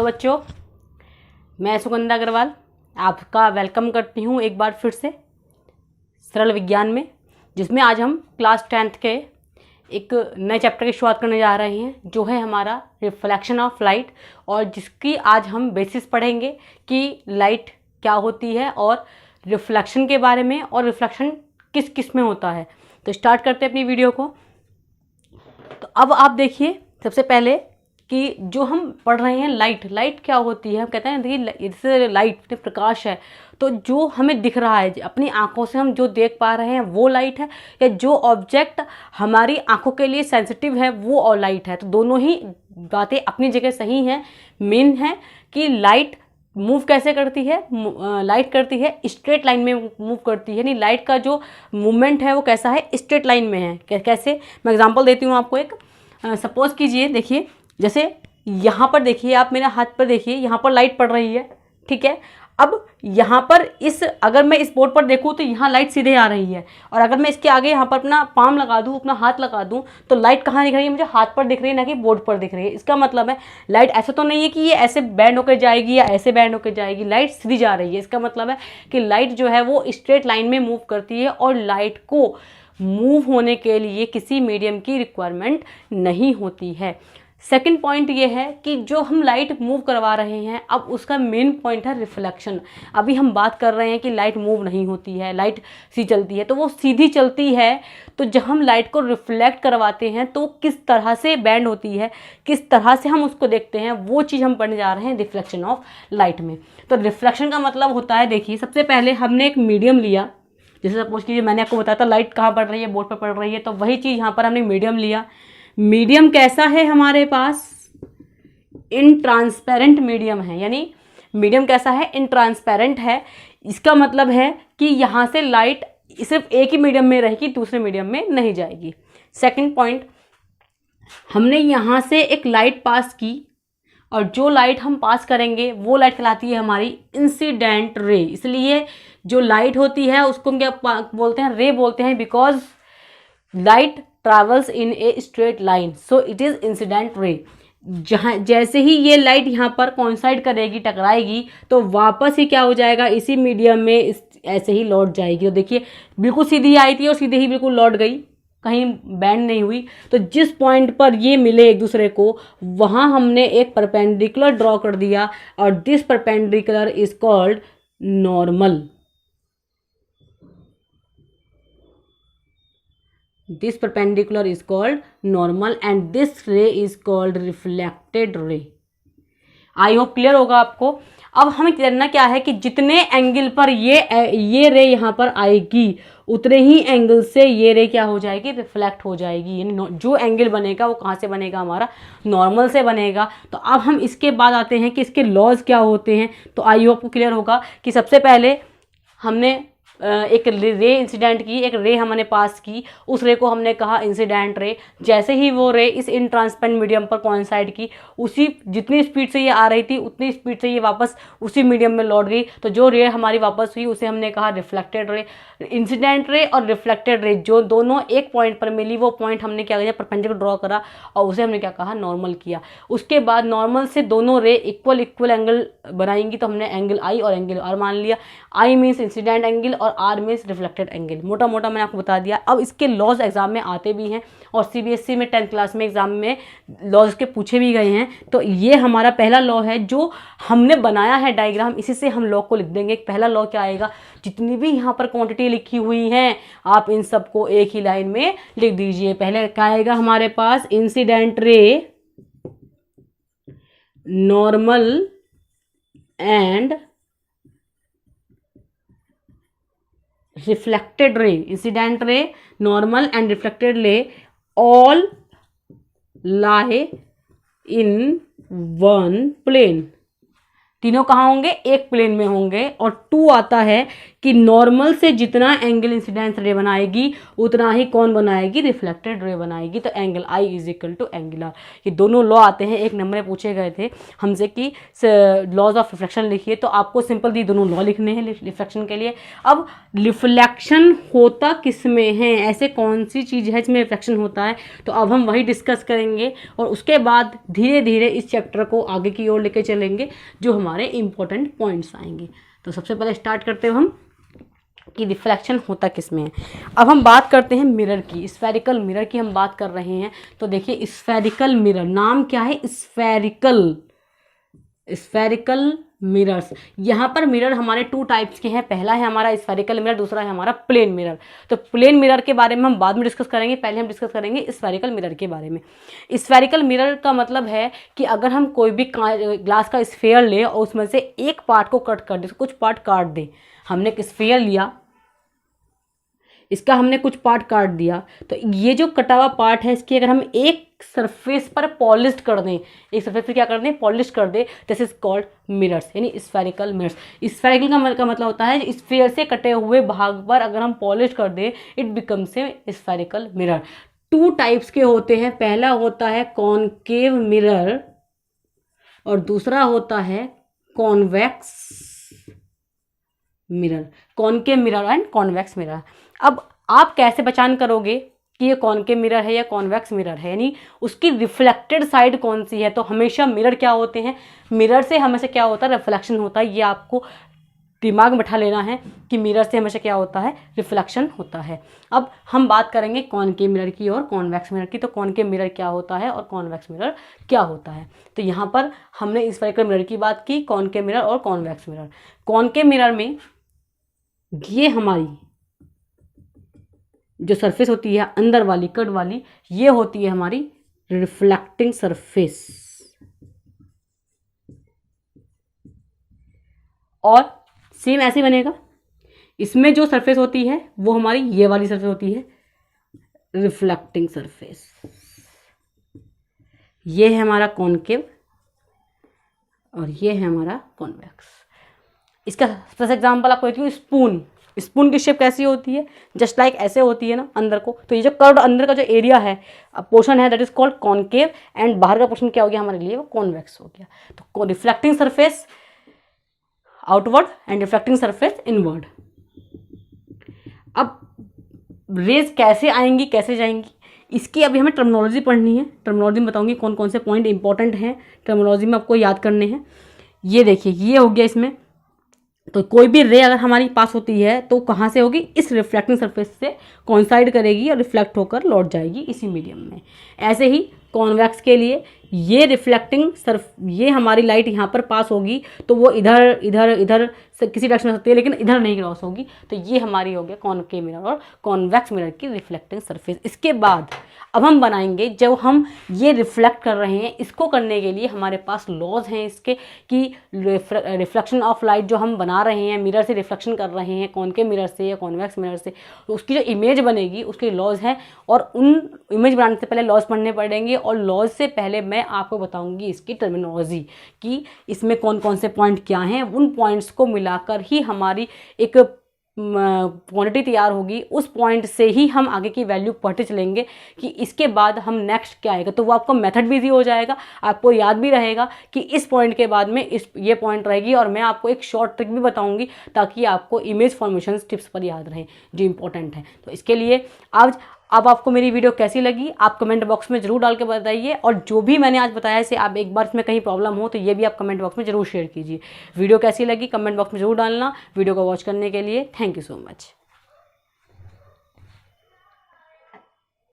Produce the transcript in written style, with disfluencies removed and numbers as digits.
Hello बच्चों, मैं सुगंधा अग्रवाल आपका वेलकम करती हूँ एक बार फिर से सरल विज्ञान में, जिसमें आज हम क्लास 10th के एक नए चैप्टर की शुरुआत करने जा रहे हैं, जो है हमारा रिफ्लेक्शन ऑफ लाइट। और जिसकी आज हम बेसिस पढ़ेंगे कि लाइट क्या होती है और रिफ्लेक्शन के बारे में, और रिफ्लेक्शन किस किस में होता है। तो स्टार्ट करते हैं अपनी वीडियो को। तो अब आप देखिए सबसे पहले कि जो हम पढ़ रहे हैं लाइट क्या होती है। हम कहते हैं देखिए जैसे लाइट प्रकाश है, तो जो हमें दिख रहा है अपनी आंखों से हम जो देख पा रहे हैं वो लाइट है, या जो ऑब्जेक्ट हमारी आंखों के लिए सेंसिटिव है वो और लाइट है। तो दोनों ही बातें अपनी जगह सही हैं। मेन है कि लाइट मूव कैसे करती है। लाइट करती है स्ट्रेट लाइन में मूव करती है, यानी लाइट का जो मूवमेंट है वो कैसा है, स्ट्रेट लाइन में है। कैसे, मैं एग्जांपल देती हूँ आपको एक। सपोज कीजिए, देखिए जैसे यहाँ पर देखिए, आप मेरे हाथ पर देखिए, यहाँ पर लाइट पड़ रही है, ठीक है। अब यहाँ पर अगर मैं इस बोर्ड पर देखूँ तो यहाँ लाइट सीधे आ रही है, और अगर मैं इसके आगे यहाँ पर अपना पाम लगा दूँ, अपना हाथ लगा दूँ, तो लाइट कहाँ दिख रही है, मुझे हाथ पर दिख रही है, ना कि बोर्ड पर दिख रही है। इसका मतलब है लाइट ऐसा तो नहीं है कि ये ऐसे बैंड होकर जाएगी या ऐसे बैंड होकर जाएगी, लाइट सीधी जा रही है। इसका मतलब है कि लाइट जो है वो स्ट्रेट लाइन में मूव करती है, और लाइट को मूव होने के लिए किसी मीडियम की रिक्वायरमेंट नहीं होती है। सेकंड पॉइंट ये है कि जो हम लाइट मूव करवा रहे हैं, अब उसका मेन पॉइंट है रिफ्लेक्शन। अभी हम बात कर रहे हैं कि लाइट मूव नहीं होती है, लाइट सी चलती है, तो वो सीधी चलती है। तो जब हम लाइट को रिफ्लेक्ट करवाते हैं तो किस तरह से बैंड होती है, किस तरह से हम उसको देखते हैं, वो चीज़ हम पढ़ने जा रहे हैं रिफ्लेक्शन ऑफ लाइट में। तो रिफ्लेक्शन का मतलब होता है, देखिए सबसे पहले हमने एक मीडियम लिया। जैसे सपोज कीजिए मैंने आपको बताया था लाइट कहाँ पड़ रही है, बोर्ड पर पड़ रही है, तो वही चीज़ यहाँ पर हमने मीडियम लिया। मीडियम कैसा है हमारे पास, इनट्रांसपेरेंट मीडियम है, यानी मीडियम कैसा है, इनट्रांसपेरेंट है। इसका मतलब है कि यहाँ से लाइट सिर्फ एक ही मीडियम में रहेगी, दूसरे मीडियम में नहीं जाएगी। सेकंड पॉइंट, हमने यहाँ से एक लाइट पास की, और जो लाइट हम पास करेंगे वो लाइट कहलाती है हमारी इंसिडेंट रे। इसलिए जो लाइट होती है उसको क्या बोलते हैं, रे बोलते हैं, because light travels in a straight line, so it is incident ray. जहाँ जैसे ही ये लाइट यहाँ पर कोइंसाइड करेगी, टकराएगी, तो वापस ही क्या हो जाएगा, इसी मीडियम में ऐसे ही लौट जाएगी। तो देखिए बिल्कुल सीधी आई थी और सीधे ही बिल्कुल लौट गई, कहीं बैंड नहीं हुई। तो जिस पॉइंट पर ये मिले एक दूसरे को, वहाँ हमने एक परपेंडिकुलर ड्रॉ कर दिया, और this perpendicular is called normal. This perpendicular is called normal and this ray is called reflected ray. I hope clear होगा आपको। अब हमें करना क्या है कि जितने एंगल पर ये रे यहाँ पर आएगी, उतने ही एंगल से ये रे क्या हो जाएगी, रिफ्लेक्ट हो जाएगी। यानी जो एंगल बनेगा वो कहाँ से बनेगा, हमारा नॉर्मल से बनेगा। तो अब हम इसके बाद आते हैं कि इसके लॉज क्या होते हैं। तो आई होप को क्लियर होगा कि सबसे पहले हमने एक रे इंसिडेंट की, एक रे हमने पास की, उस रे को हमने कहा इंसिडेंट रे। जैसे ही वो रे इस इनट्रांसपेरेंट मीडियम पर कोइंसाइड की, उसी जितनी स्पीड से ये आ रही थी उतनी स्पीड से ये वापस उसी मीडियम में लौट गई। तो जो रे हमारी वापस हुई उसे हमने कहा रिफ्लेक्टेड रे। इंसिडेंट रे और रिफ्लेक्टेड रे जो दोनों एक पॉइंट पर मिली, वो पॉइंट हमने क्या किया, परपेंडिकुलर ड्रॉ करा, और उसे हमने क्या कहा, नॉर्मल किया। उसके बाद नॉर्मल से दोनों रे इक्वल एंगल बनाएंगी, तो हमने एंगल आई और एंगल आर मान लिया। आई मीन्स इंसिडेंट एंगल और आर मीन्स रिफ्लेक्टेड एंगल। मोटा मोटा मैंने आपको बता दिया। अब इसके लॉज एग्जाम में आते भी हैं, और सीबीएसई में 10th क्लास में एग्जाम में लॉज के पूछे भी गए हैं। तो ये हमारा पहला लॉ है जो हमने बनाया है डायग्राम, इसी से हम लॉ को लिख देंगे। पहला लॉ क्या आएगा, जितनी भी यहाँ पर क्वांटिटी लिखी हुई हैं आप इन सबको एक ही लाइन में लिख दीजिए। पहले क्या आएगा हमारे पास, incident ray, normal and reflected ray. Incident ray, normal and reflected ray all lie in one plane. तीनों कहाँ होंगे, एक प्लेन में होंगे। और 2 आता है कि नॉर्मल से जितना एंगल इंसिडेंस रे बनाएगी उतना ही कौन बनाएगी, रिफ्लेक्टेड रे बनाएगी। तो angle I is equal to angle R, ये दोनों लॉ आते हैं। एक नंबर में पूछे गए थे हमसे कि लॉज ऑफ रिफ्लेक्शन लिखिए, तो आपको सिंपल ये दोनों लॉ लिखने हैं रिफ्लेक्शन के लिए। अब रिफ्लेक्शन होता किस में है, ऐसे कौन सी चीज़ है जिसमें रिफ्लेक्शन होता है, तो अब हम वही डिस्कस करेंगे और उसके बाद धीरे धीरे इस चैप्टर को आगे की ओर लेके चलेंगे जो हमारे इंपॉर्टेंट पॉइंट्स आएंगे। तो सबसे पहले स्टार्ट करते हैं हम कि रिफ्लेक्शन होता किस में है। अब हम बात करते हैं मिरर की, स्फेरिकल मिरर की हम बात कर रहे हैं। तो देखिए स्फेरिकल मिरर, नाम क्या है, स्फेरिकल मिरर्स। यहाँ पर मिरर हमारे 2 टाइप्स के हैं, पहला है हमारा स्फेरिकल मिरर, दूसरा है हमारा प्लेन मिरर। तो प्लेन मिरर के बारे में हम बाद में डिस्कस करेंगे, पहले हम डिस्कस करेंगे स्फेरिकल मिरर के बारे में। स्फेरिकल मिरर का मतलब है कि अगर हम कोई भी ग्लास का स्फेयर ले और उसमें से एक पार्ट को कट कर दे, कुछ पार्ट काट दे, हमने एक स्फेयर लिया, इसका हमने कुछ पार्ट काट दिया, तो ये जो कटा हुआ पार्ट है इसकी अगर हम एक सरफेस पर पॉलिश कर दें, एक सरफेस पर क्या कर दें, पॉलिश कर दें, दिस इज कॉल्ड मिरर्स, यानी स्फेरिकल मिरर्स। स्फेरिकल का मतलब होता है स्फेयर से कटे हुए भाग पर अगर हम पॉलिश कर दें, it becomes a spherical mirror. 2 types के होते हैं, पहला होता है कॉनकेव मिरर और दूसरा होता है convex mirror, concave mirror and convex mirror. अब आप कैसे पहचान करोगे कि ये कॉनकेव मिरर है या कॉन्वेक्स मिरर है, यानी उसकी रिफ्लेक्टेड साइड कौन सी है। तो हमेशा मिरर क्या होते हैं, मिरर से हमेशा क्या होता है, रिफ्लेक्शन होता है। ये आपको दिमाग में बैठा लेना है कि मिरर से हमेशा क्या होता है, रिफ्लेक्शन होता है। अब हम बात करेंगे कॉनकेव मिरर की और कॉन्वेक्स मिरर की। तो कॉनकेव मिरर क्या होता है और कॉन्वेक्स मिरर क्या होता है। तो यहाँ पर हमने स्फेरिकल मिरर की बात की, कॉनकेव मिरर और कॉन्वेक्स मिरर। कॉनकेव मिरर में ये हमारी जो सरफेस होती है अंदर वाली कट वाली, ये होती है हमारी रिफ्लेक्टिंग सरफेस, और सेम ऐसे बनेगा। इसमें जो सरफेस होती है वो हमारी ये वाली सरफेस होती है, रिफ्लेक्टिंग सरफेस। ये है हमारा कॉनकेव और ये है हमारा कॉन्वेक्स। इसका फर्स्ट एग्जांपल आपको देती हूँ, स्पून। स्पून की शेप कैसी होती है, जस्ट लाइक ऐसे होती है ना अंदर को। तो ये जो कर्व्ड अंदर का जो एरिया है, पोर्शन है, that is called concave, and बाहर का पोर्शन क्या हो गया हमारे लिए, वो कॉन्वेक्स हो गया। तो reflecting surface outward and reflecting surface inward. अब रेज कैसे आएंगी कैसे जाएंगी, इसकी अभी हमें टर्मिनोलॉजी पढ़नी है। टर्मिनोलॉजी में बताऊंगी कौन कौन से पॉइंट इंपॉर्टेंट हैं, टर्मिनोलॉजी में आपको याद करने हैं। ये देखिए ये हो गया इसमें। तो कोई भी रे अगर हमारी पास होती है तो कहाँ से होगी, इस रिफ्लेक्टिंग सरफेस से कॉन्साइड करेगी और रिफ्लेक्ट होकर लौट जाएगी इसी मीडियम में। ऐसे ही कॉन्वेक्स के लिए ये रिफ्लेक्टिंग ये हमारी लाइट यहाँ पर पास होगी तो वो इधर इधर इधर से किसी डायरेक्शन में सकती है, लेकिन इधर नहीं क्रॉस होगी। तो ये हमारी हो गया कॉनकेव मिरर और कॉन्वेक्स मिरर की रिफ्लेक्टिंग सरफेस। इसके बाद अब हम बनाएंगे, जब हम ये रिफ्लेक्ट कर रहे हैं, इसको करने के लिए हमारे पास लॉज हैं इसके कि रिफ्लेक्शन ऑफ लाइट जो हम बना रहे हैं, मिरर से रिफ्लेक्शन कर रहे हैं, कॉनकेव मिरर से या कॉन्वेक्स मिरर से, तो उसकी जो इमेज बनेगी उसके लॉज हैं। और उन इमेज बनाने से पहले लॉज पढ़ने पड़ेंगे, और लॉज से पहले मैं आपको बताऊंगी इसकी टर्मिनोलॉजी कि इसमें कौन कौन से पॉइंट क्या हैं। उन पॉइंट्स को मिलाकर ही हमारी एक क्वांटिटी तैयार होगी, उस पॉइंट से ही हम आगे की वैल्यू पढ़ते चलेंगे कि इसके बाद हम नेक्स्ट क्या आएगा। तो वो आपको मेथड भी ईजी हो जाएगा, आपको याद भी रहेगा कि इस पॉइंट के बाद में ये पॉइंट रहेगी। और मैं आपको एक शॉर्ट ट्रिक भी बताऊंगी ताकि आपको इमेज फॉर्मेशन टिप्स पर याद रहे जो इंपॉर्टेंट है। तो इसके लिए अब आपको मेरी वीडियो कैसी लगी आप कमेंट बॉक्स में जरूर डाल के बताइए, और जो भी मैंने आज बताया इसे आप एक बार इसमें कहीं प्रॉब्लम हो तो ये भी आप कमेंट बॉक्स में जरूर शेयर कीजिए। वीडियो कैसी लगी कमेंट बॉक्स में जरूर डालना। वीडियो को वॉच करने के लिए थैंक यू सो मच।